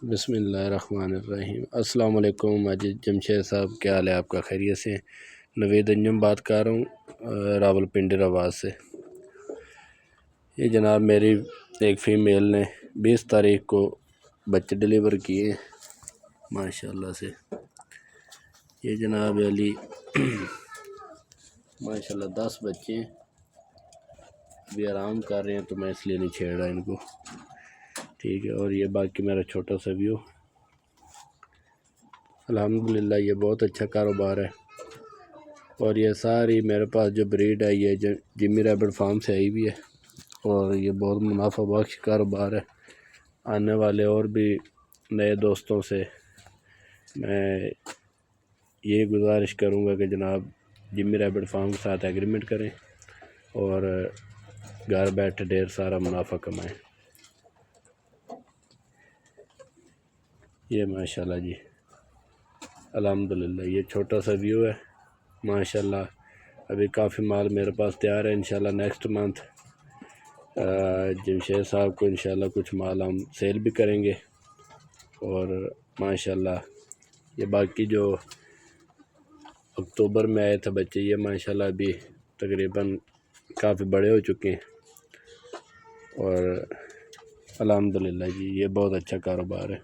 بسم اللہ الرحمن الرحیم۔ السلام علیکم ماجد جمشید صاحب، کیا حال ہے آپ کا؟ خیریت سے؟ نوید انجم بات کر رہا ہوں راول پنڈی رواس سے۔ یہ جناب میری ایک فیمیل نے 20 تاریخ کو بچے ڈیلیور کیے ہیں ماشاءاللہ سے۔ یہ جناب علی ماشاءاللہ 10 بچے ہیں، ابھی آرام کر رہے ہیں تو میں اس لیے نہیں چھیڑ رہا ان کو، ٹھیک ہے۔ اور یہ باقی میرا چھوٹا سا ویو، الحمدللہ یہ بہت اچھا کاروبار ہے۔ اور یہ ساری میرے پاس جو بریڈ ہے یہ جمی ریبٹ فارم سے آئی بھی ہے، اور یہ بہت منافع بخش کاروبار ہے۔ آنے والے اور بھی نئے دوستوں سے میں یہ گزارش کروں گا کہ جناب جمی ریبٹ فارم کے ساتھ ایگریمنٹ کریں اور گھر بیٹھے ڈھیر سارا منافع کمائیں۔ یہ ماشاءاللہ جی الحمدللہ یہ چھوٹا سا ویو ہے ماشاءاللہ۔ ابھی کافی مال میرے پاس تیار ہے، انشاءاللہ نیکسٹ منتھ جمشید صاحب کو انشاءاللہ کچھ مال ہم سیل بھی کریں گے۔ اور ماشاءاللہ یہ باقی جو اکتوبر میں آئے تھے بچے، یہ ماشاءاللہ ابھی تقریباً کافی بڑے ہو چکے ہیں، اور الحمدللہ جی یہ بہت اچھا کاروبار ہے۔